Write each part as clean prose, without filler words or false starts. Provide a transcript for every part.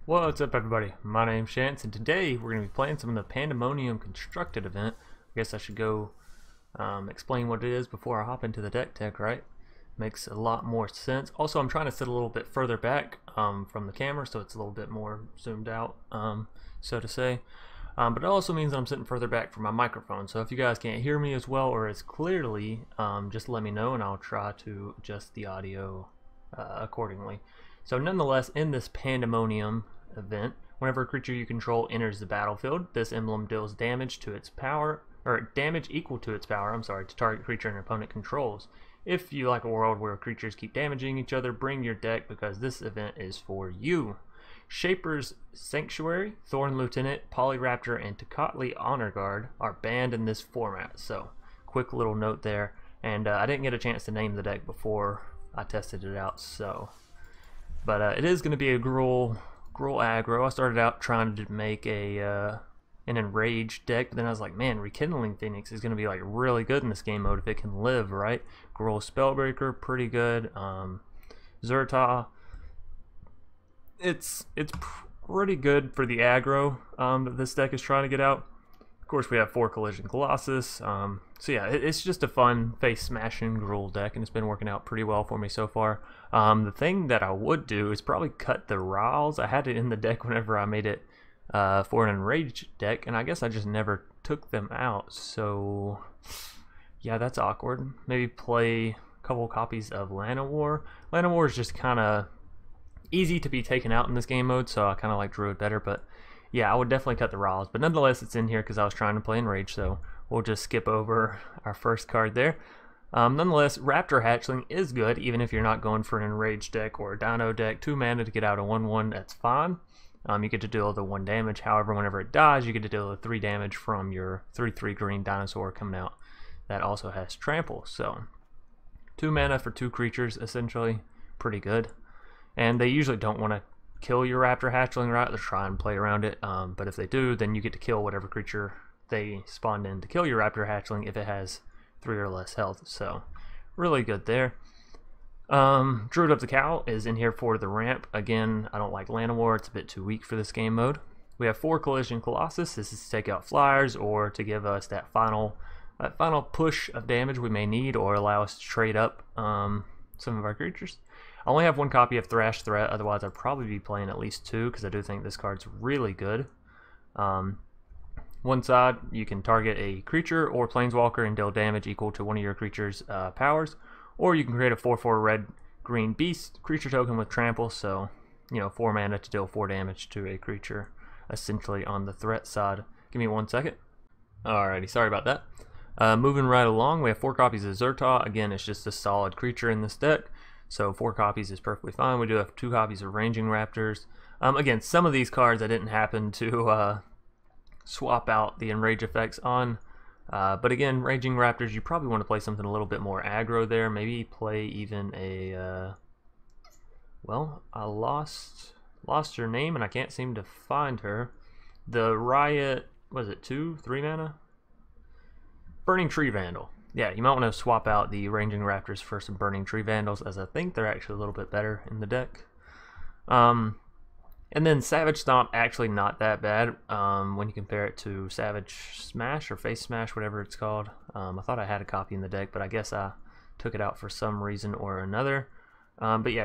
What's up, everybody? My name's Chance, and today we're going to be playing some of the Pandemonium Constructed event. I guess I should go explain what it is before I hop into the deck tech, right? Makes a lot more sense. Also, I'm trying to sit a little bit further back from the camera, so it's a little bit more zoomed out, so to say. But it also means that I'm sitting further back from my microphone, so if you guys can't hear me as well or as clearly, just let me know and I'll try to adjust the audio accordingly. So nonetheless, in this Pandemonium event, whenever a creature you control enters the battlefield, this emblem deals damage to its power, or damage equal to its power, to target creature an opponent controls. If you like a world where creatures keep damaging each other, bring your deck because this event is for you. Shaper's Sanctuary, Thorn Lieutenant, Polyraptor, and Tocatli Honor Guard are banned in this format. So, quick little note there. And I didn't get a chance to name the deck before I tested it out, so... But it is going to be a Gruul Aggro. I started out trying to make an Enraged deck, but then I was like, man, Rekindling Phoenix is going to be like really good in this game mode if it can live, right? Gruul Spellbreaker, pretty good. Zhur-Taa, it's pretty good for the aggro that this deck is trying to get out. Of course, we have 4 Collision Colossus. So yeah, it's just a fun Face-Smashin Gruul deck, and it's been working out pretty well for me so far. The thing that I would do is probably cut the Riles. I had it in the deck whenever I made it for an Enraged deck, and I guess I just never took them out. So yeah, that's awkward. Maybe play a couple copies of Llanowar. Llanowar is just kind of easy to be taken out in this game mode, so I kind of like Druid better, but yeah, I would definitely cut the Riles, but nonetheless, it's in here because I was trying to play Enrage, so we'll just skip over our first card there. Nonetheless, Raptor Hatchling is good, even if you're not going for an Enraged deck or a Dino deck. 2 mana to get out a 1/1, that's fine. You get to deal the 1 damage, however, whenever it dies, you get to deal the 3 damage from your 3/3 green dinosaur coming out. That also has Trample, so 2 mana for 2 creatures, essentially, pretty good. And they usually don't want to kill your Raptor Hatchling, right? They'll try and play around it, but if they do, then you get to kill whatever creature they spawned in to kill your Raptor Hatchling if it has 3 or less health, so really good there. Druid of the Cowl is in here for the ramp. Again, I don't like Llanowar, it's a bit too weak for this game mode. We have 4 Collision Colossus. This is to take out flyers or to give us that final push of damage we may need, or allow us to trade up some of our creatures. I only have 1 copy of Thrash Threat, otherwise I'd probably be playing at least 2 because I do think this card's really good. One side, you can target a creature or planeswalker and deal damage equal to one of your creature's powers, or you can create a 4/4 red-green beast creature token with trample, so 4 mana to deal 4 damage to a creature, essentially on the threat side. Give me 1 second. Alrighty, sorry about that. Moving right along, we have 4 copies of Zhur-Taa. Again, it's just a solid creature in this deck, so 4 copies is perfectly fine. We do have 2 copies of Ranging Raptors. Again, some of these cards I didn't happen to swap out the Enrage effects on. But again, Ranging Raptors, you probably want to play something a little bit more aggro there. Maybe play even a... well, I lost her name and I can't seem to find her. The Riot... was it 2, 3 mana? Burning Tree Vandal. Yeah, you might want to swap out the Ranging Raptors for some Burning Tree Vandals, as I think they're actually a little bit better in the deck. And then Savage Stomp, actually not that bad when you compare it to Savage Smash or Face Smash, whatever it's called. I thought I had a copy in the deck, but I guess I took it out for some reason or another. But yeah,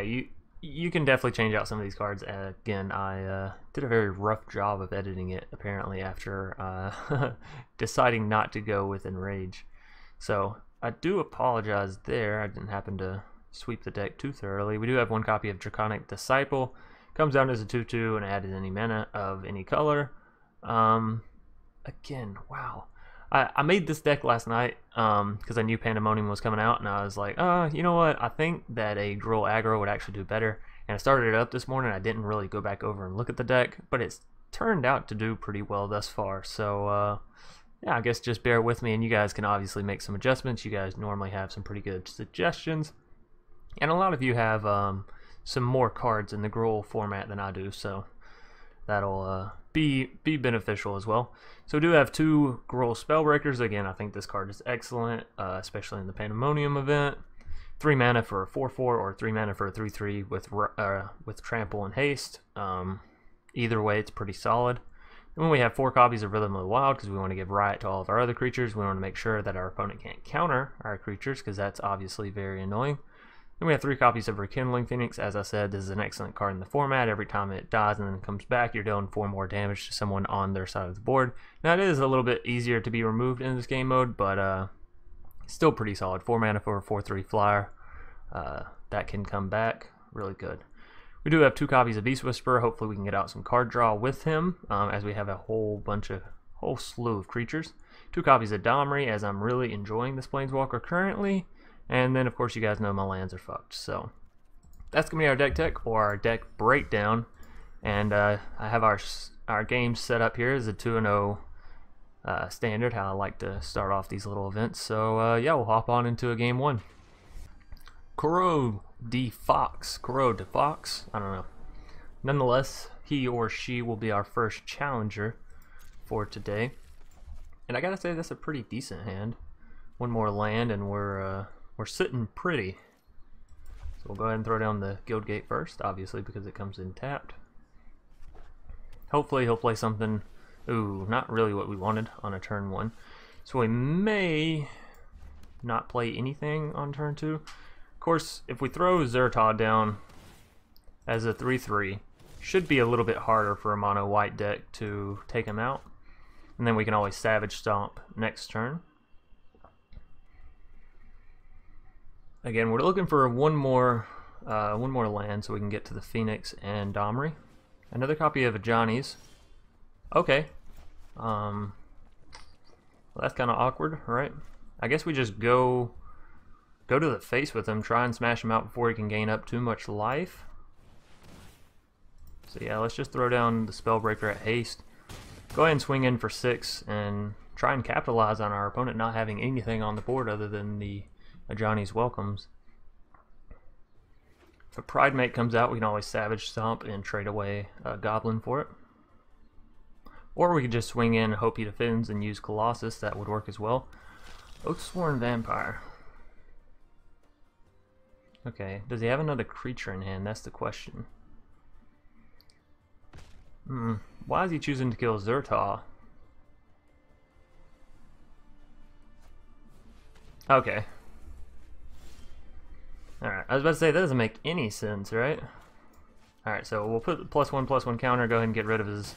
you can definitely change out some of these cards. Again, I did a very rough job of editing it, apparently, after deciding not to go with Enrage. So I do apologize there. I didn't happen to sweep the deck too thoroughly. We do have 1 copy of Draconic Disciple. Comes down as a 2/2 and added any mana of any color. Again, wow. I made this deck last night because I knew Pandemonium was coming out, and I was like, you know what? I think that a Gruul Aggro would actually do better. And I started it up this morning. I didn't really go back over and look at the deck, but it's turned out to do pretty well thus far. So, yeah, I guess just bear with me, and you guys can obviously make some adjustments. You guys normally have some pretty good suggestions, and a lot of you have some more cards in the Gruul format than I do, so that'll be beneficial as well. So we do have 2 Gruul Spellbreakers. Again, I think this card is excellent, especially in the Pandemonium event. 3 mana for a 4/4 or 3 mana for a 3/3 with trample and haste. either way it's pretty solid. And when we have 4 copies of Rhythm of the Wild, because we want to give Riot to all of our other creatures, we want to make sure that our opponent can't counter our creatures, because that's obviously very annoying. Then we have 3 copies of Rekindling Phoenix. As I said, this is an excellent card in the format. Every time it dies and then comes back, you're dealing 4 more damage to someone on their side of the board. Now it is a little bit easier to be removed in this game mode, but still pretty solid. 4 mana for a 4/3 flyer. That can come back really good. We do have 2 copies of Beast Whisperer. Hopefully we can get out some card draw with him, as we have a whole slew of creatures. 2 copies of Domri, as I'm really enjoying this Planeswalker currently. And then, of course, you guys know my lands are fucked. So that's going to be our deck tech, or our deck breakdown. And I have our game set up here as a 2-0 standard, how I like to start off these little events. So, yeah, we'll hop on into a game 1. Corrode de Fox, I don't know. Nonetheless, he or she will be our first challenger for today. And I gotta say, that's a pretty decent hand. 1 more land and we're sitting pretty. So we'll go ahead and throw down the Guildgate first, obviously, because it comes in tapped. Hopefully he'll play something, ooh, not really what we wanted on a turn 1. So we may not play anything on turn 2. Of course, if we throw Zhur-Taa down as a 3/3, should be a little bit harder for a mono white deck to take him out. And then we can always Savage Stomp next turn. Again, we're looking for one more land so we can get to the Phoenix and Domri. Another copy of Ajani's. Okay. Well, that's kind of awkward, right? I guess we just go to the face with him, try and smash him out before he can gain up too much life. So yeah, let's just throw down the Spellbreaker at haste. Go ahead and swing in for 6 and try and capitalize on our opponent not having anything on the board other than the Ajani's Welcomes. If a Pridemate comes out, we can always Savage Stomp and trade away a Goblin for it. Or we could just swing in, hope he defends, and use Colossus. That would work as well. Oathsworn Vampire. Okay, does he have another creature in hand? That's the question. Why is he choosing to kill Zhur-Taa? Okay. Alright, I was about to say, that doesn't make any sense, right? Alright, so we'll put the +1/+1 counter, go ahead and get rid of his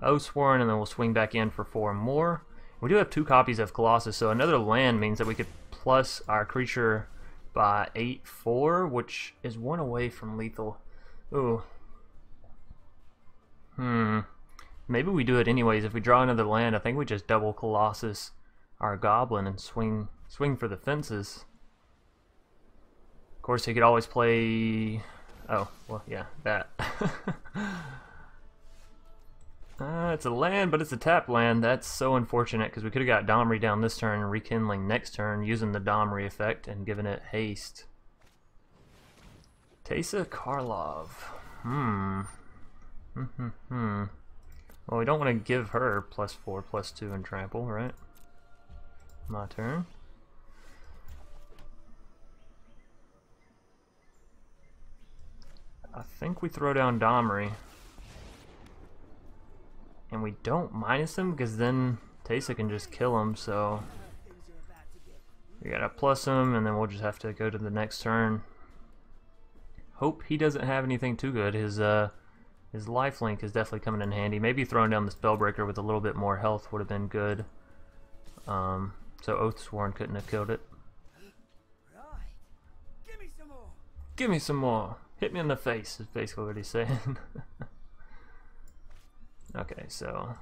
Oathsworn, and then we'll swing back in for 4 more. We do have 2 copies of Colossus, so another land means that we could plus our creature by 8/4, which is 1 away from lethal. Ooh. Maybe we do it anyways. If we draw another land, I think we just double Colossus our Goblin and swing for the fences. Of course, he could always play... Oh, well, yeah, that. It's a land, but it's a tap land. That's so unfortunate, because we could have got Domri down this turn and Rekindling next turn, using the Domri effect and giving it haste. Teysa Karlov. Well, we don't want to give her +4/+2 and trample, right? My turn. I think we throw down Domri. And we don't minus him, because then Teysa can just kill him, so we gotta plus him, and then we'll just have to go to the next turn. Hope he doesn't have anything too good. His lifelink is definitely coming in handy. Maybe throwing down the Spellbreaker with a little bit more health would have been good. So Oathsworn couldn't have killed it. Give me some more. Give me some more. Hit me in the face is basically what he's saying. Okay, so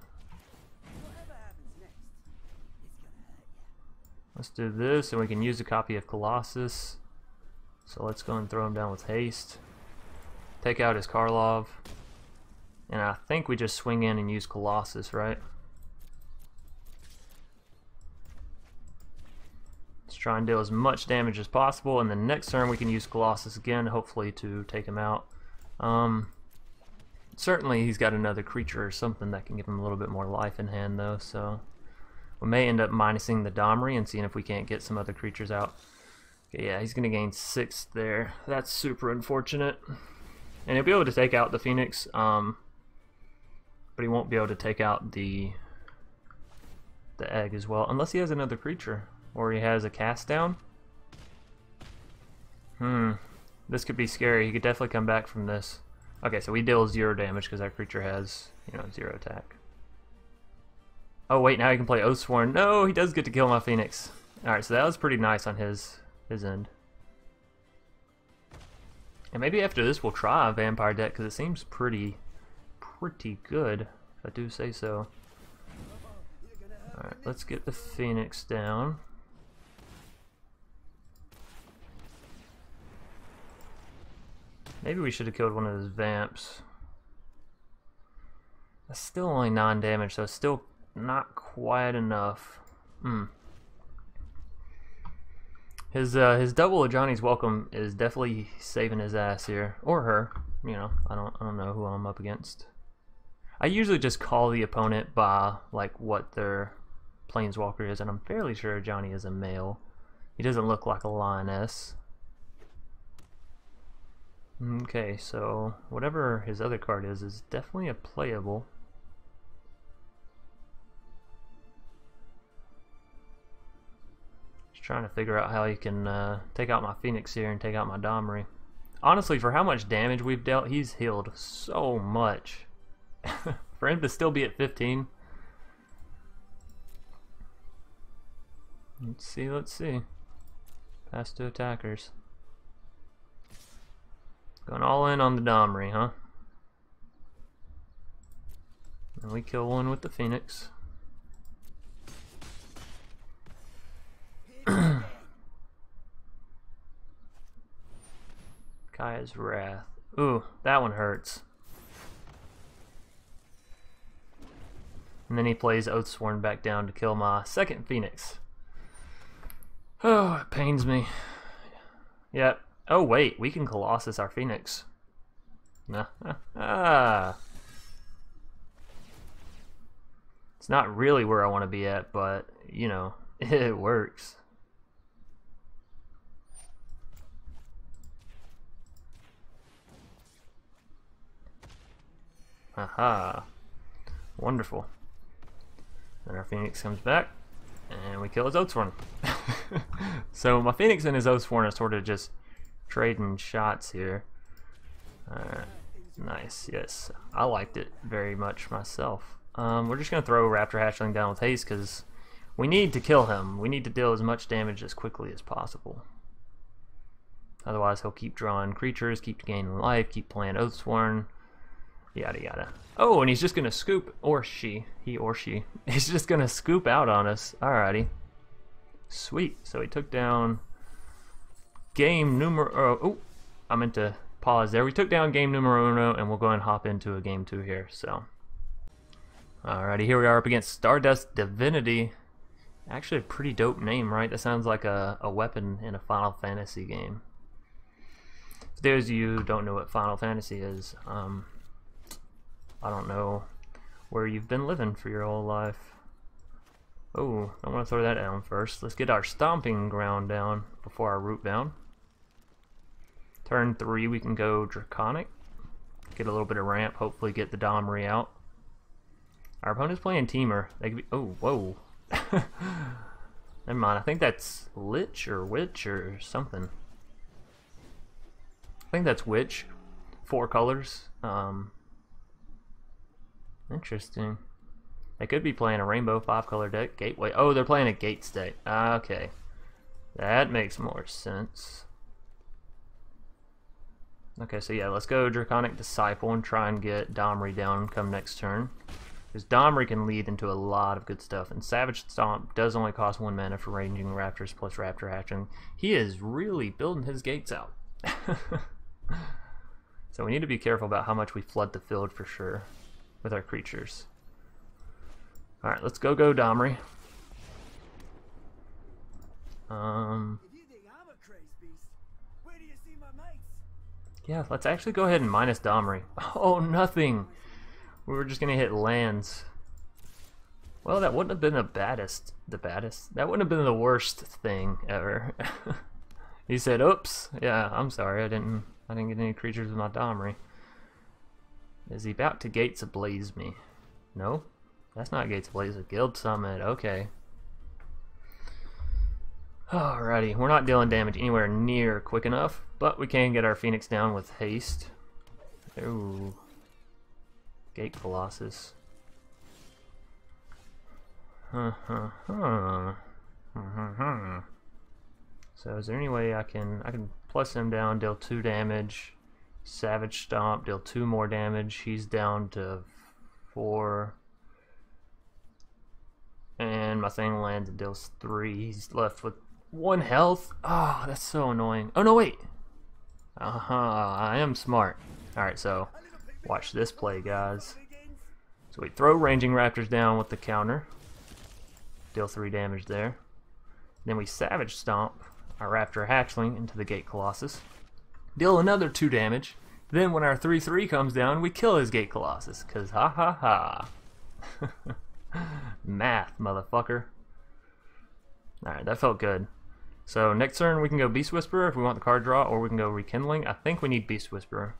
let's do this, and we can use a copy of Colossus. So let's go and throw him down with haste. Take out his Karlov. And I think we just swing in and use Colossus, right? Let's try and deal as much damage as possible, and then next turn we can use Colossus again, hopefully to take him out. Certainly he's got another creature or something that can give him a little bit more life in hand, though, so we may end up minusing the Domri and seeing if we can't get some other creatures out. Okay, yeah, he's going to gain 6 there. That's super unfortunate. And he'll be able to take out the Phoenix. but he won't be able to take out the egg as well, unless he has another creature, or he has a cast down. This could be scary. He could definitely come back from this. Okay, so we deal 0 damage because that creature has, you know, 0 attack. Oh wait, now he can play Oathsworn. No, he does get to kill my Phoenix. Alright, so that was pretty nice on his end. And maybe after this we'll try a Vampire deck, because it seems pretty good, if I do say so. Alright, let's get the Phoenix down. Maybe we should have killed one of his Vamps. That's still only 9 damage, so it's still not quite enough. His double of Johnny's Welcome is definitely saving his ass here, or her. You know, I don't know who I'm up against. I usually just call the opponent by like what their planeswalker is, and I'm fairly sure Johnny is a male. He doesn't look like a lioness. Okay, so whatever his other card is definitely a playable. Just trying to figure out how he can take out my Phoenix here and take out my Domri. Honestly, for how much damage we've dealt, he's healed so much. For him to still be at 15. Let's see. Pass to attackers. Going all in on the Domri, huh? And we kill one with the Phoenix. Kaya's Wrath. Ooh, that one hurts. And then he plays Oathsworn back down to kill my second Phoenix. Oh, it pains me. Yep. Oh wait, we can Colossus our Phoenix. Nah. It's not really where I want to be at, but, you know, it works. Aha. Wonderful. Then our Phoenix comes back, and we kill his Oathsworn. So my Phoenix and his Oathsworn are sort of just trading shots here. Alright, nice, yes. I liked it very much myself. We're just going to throw Raptor Hatchling down with haste because we need to kill him. We need to deal as much damage as quickly as possible. Otherwise he'll keep drawing creatures, keep gaining life, keep playing Oathsworn, yada yada. Oh, and he's just going to scoop, or she, he or she, he's just going to scoop out on us. Alrighty. Sweet. So he took down game numero... Oh, I meant to pause there. We took down game numero uno, and we'll go and hop into a game 2 here. So, alrighty, here we are up against Stardust Divinity. Actually, a pretty dope name, right? That sounds like a weapon in a Final Fantasy game. For those of you who don't know what Final Fantasy is, I don't know where you've been living for your whole life. Oh, I want to throw that down first. Let's get our Stomping Ground down before our Rootbound. Turn 3, we can go Draconic. Get a little bit of ramp, hopefully get the Domri out. Our opponent's playing Teamer. They could be, oh, whoa. Never mind, I think that's Lich or Witch or something. I think that's Witch. 4 colors. Interesting. They could be playing a rainbow 5-color deck. Gateway. Oh, they're playing a Gates deck. Okay. That makes more sense. Okay, so yeah, let's go Draconic Disciple and try and get Domri down come next turn. Because Domri can lead into a lot of good stuff. And Savage Stomp does only cost 1 mana for Ranging Raptors plus Raptor Hatchling. He is really building his gates out. So we need to be careful about how much we flood the field for sure with our creatures. Alright, let's go Domri. Yeah, let's actually go ahead and minus Domri. Oh, nothing! We were just gonna hit lands. Well, that wouldn't have been the baddest. That wouldn't have been the worst thing ever. He said, oops, yeah, I'm sorry, I didn't get any creatures with my Domri. Is he about to Gates Ablaze me? No? That's not Gates Blaze, a Guild Summit. Okay. Alrighty, we're not dealing damage anywhere near quick enough, but we can get our Phoenix down with haste. Ooh. Gate Colossus. So is there any way I can plus him down, deal 2 damage, Savage Stomp, deal 2 more damage. He's down to 4. And my thing lands and deals 3. He's left with 1 health. Oh, that's so annoying. Oh no, wait. I am smart. Alright, so watch this play, guys. So we throw Ranging Raptors down with the counter. Deal 3 damage there. Then we Savage Stomp our Raptor Hatchling into the Gate Colossus. Deal another 2 damage. Then when our 3/3 comes down, we kill his Gate Colossus. Cause ha ha ha. Math, motherfucker. Alright, that felt good. So next turn we can go Beast Whisperer if we want the card draw, or we can go Rekindling. I think we need Beast Whisperer.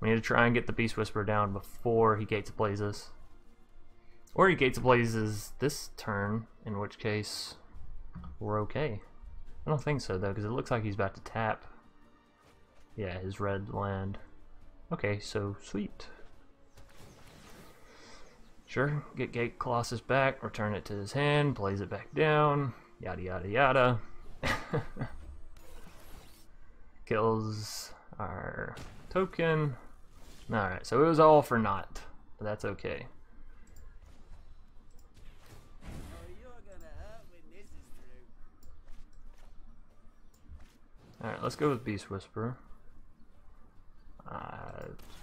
We need to try and get the Beast Whisperer down before he Gates Blazes. Or he Gates Blazes this turn, in which case we're okay. I don't think so though, because it looks like he's about to tap. Yeah, his red land. Okay, so sweet. Sure, get Gate Colossus back, return it to his hand, plays it back down, yada yada yada. Kills our token. Alright, so it was all for naught, but that's okay. Alright, let's go with Beast Whisperer.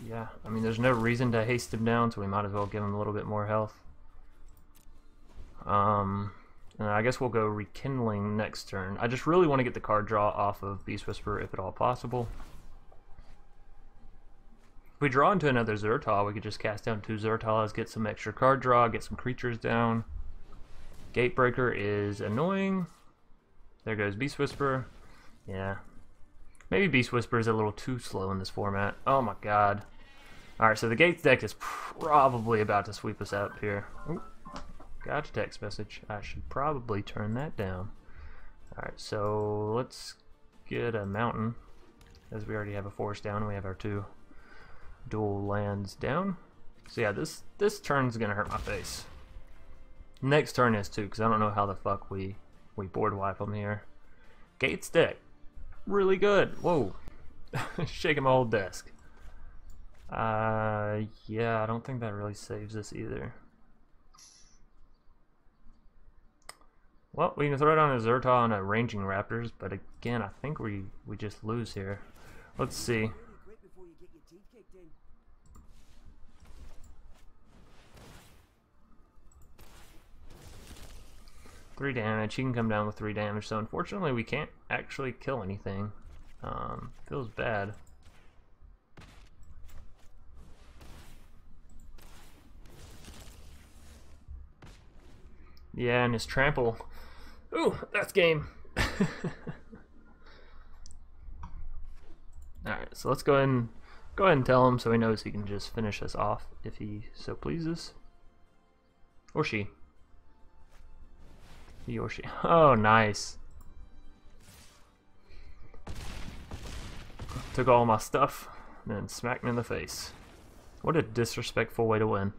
Yeah, I mean, there's no reason to haste him down, so we might as well give him a little bit more health. And I guess we'll go Rekindling next turn. I just really want to get the card draw off of Beast Whisperer if at all possible. If we draw into another Zhur-Taa, we could just cast down 2 Zhur-Taas, get some extra card draw, get some creatures down. Gatebreaker is annoying. There goes Beast Whisperer. Yeah. Maybe Beast Whisperer is a little too slow in this format. Oh my god. Alright, so the Gates deck is probably about to sweep us up here. Ooh, got a text message. I should probably turn that down. Alright, so let's get a mountain, as we already have a forest down and we have our 2 dual lands down. So yeah, this turn's gonna hurt my face. Next turn is too, because I don't know how the fuck we board wipe them here. Gates deck. Really good. Whoa. Shaking my old desk. Yeah, I don't think that really saves us either. Well, we can throw it on a Zhur-Taa and a Ranging Raptors, but again, I think we just lose here. Let's see. Three damage. He can come down with 3 damage, so unfortunately we can't actually kill anything. Feels bad. Yeah, and his trample. Ooh, that's game. Alright, so let's go ahead and tell him so he knows he can just finish us off if he so pleases. Or she. He or she. Oh, nice. Took all my stuff and then smacked me in the face. What a disrespectful way to win.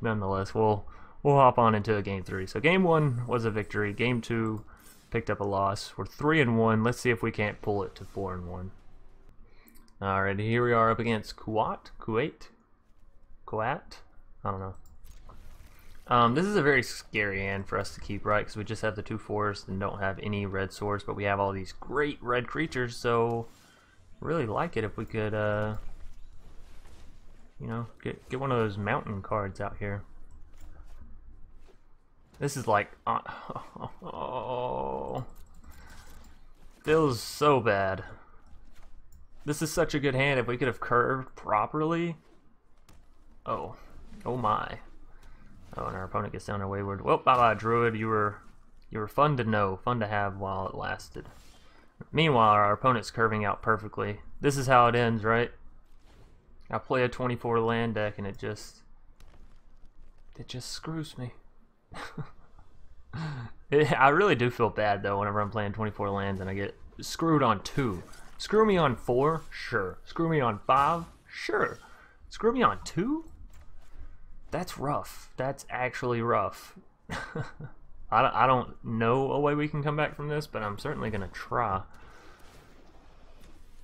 Nonetheless, we'll hop on into a game 3. So game 1 was a victory. Game 2 picked up a loss. We're 3-1. Let's see if we can't pull it to 4-1. Alright, here we are up against Kuwait. I don't know. This is a very scary hand for us to keep, right? Because we just have the 2 forests and don't have any red swords, but we have all these great red creatures, so really like it if we could, you know, get one of those mountain cards out here. This is like, oh, feels so bad. This is such a good hand. If we could have curved properly. Oh my. Oh, and our opponent gets down to Wayward. Well, bye-bye, Druid. You were fun to know, fun to have while it lasted. Meanwhile, our opponent's curving out perfectly. This is how it ends, right? I play a 24 land deck and it just screws me. I really do feel bad though whenever I'm playing 24 lands and I get screwed on 2. Screw me on 4, sure. Screw me on 5, sure. Screw me on 2? That's rough. That's actually rough. I don't know a way we can come back from this, but I'm certainly gonna try.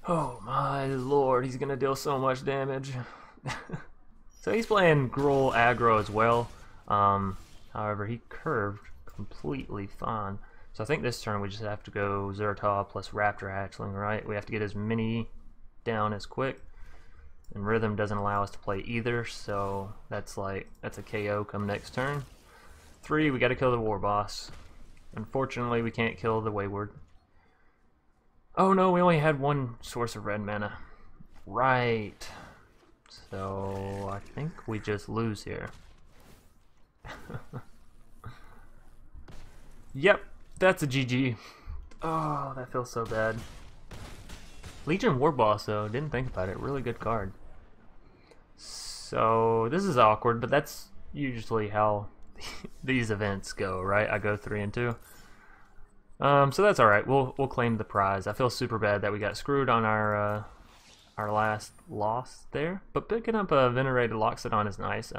Oh my lord, he's gonna deal so much damage. So he's playing Gruul Aggro as well. However, he curved completely fine. So I think this turn we just have to go Zhur-Taa plus Raptor Hatchling, right? We have to get as many down as quick. And Rhythm doesn't allow us to play either, so that's a KO come next turn. 3, we gotta kill the War Boss. Unfortunately, we can't kill the Wayward. Oh no, we only had one source of red mana. Right. So I think we just lose here. Yep, that's a GG. Oh, that feels so bad. Legion War Boss though, didn't think about it. Really good card. So this is awkward, but that's usually how these events go, right? I go 3 and 2. So that's all right. We'll claim the prize. I feel super bad that we got screwed on our last loss there, but picking up a Venerated Loxodon is nice.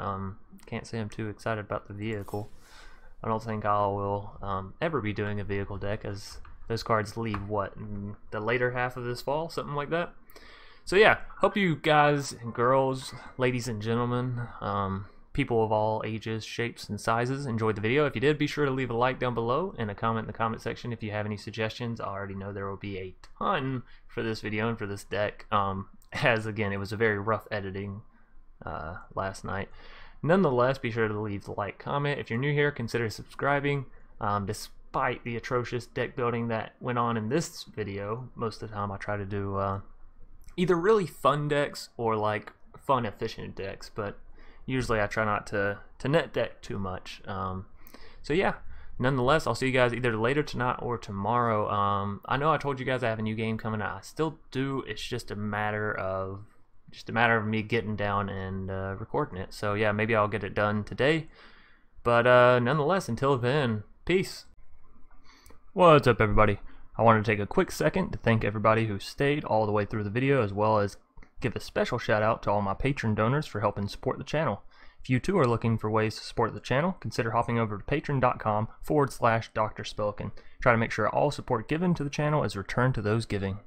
Can't say I'm too excited about the vehicle. I don't think I will ever be doing a vehicle deck, as those cards leave what, in the later half of this fall, something like that. So yeah, hope you guys and girls, ladies and gentlemen, people of all ages, shapes, and sizes enjoyed the video. If you did, be sure to leave a like down below and a comment in the comment section if you have any suggestions. I already know there will be a ton for this video and for this deck, as again, it was a very rough editing last night. Nonetheless, be sure to leave the like, comment. If you're new here, consider subscribing. Despite the atrocious deck building that went on in this video, most of the time I try to do either really fun decks or like fun efficient decks, but usually I try not to net deck too much. So yeah, nonetheless, I'll see you guys either later tonight or tomorrow. I know I told you guys I have a new game coming out. I still do. It's just a matter of me getting down and recording it. So yeah, maybe I'll get it done today. But nonetheless, until then, peace. What's up, everybody? I wanted to take a quick second to thank everybody who stayed all the way through the video, as well as give a special shout out to all my patron donors for helping support the channel. If you too are looking for ways to support the channel, consider hopping over to patreon.com/Dr. Spelkin. Try to make sure all support given to the channel is returned to those giving.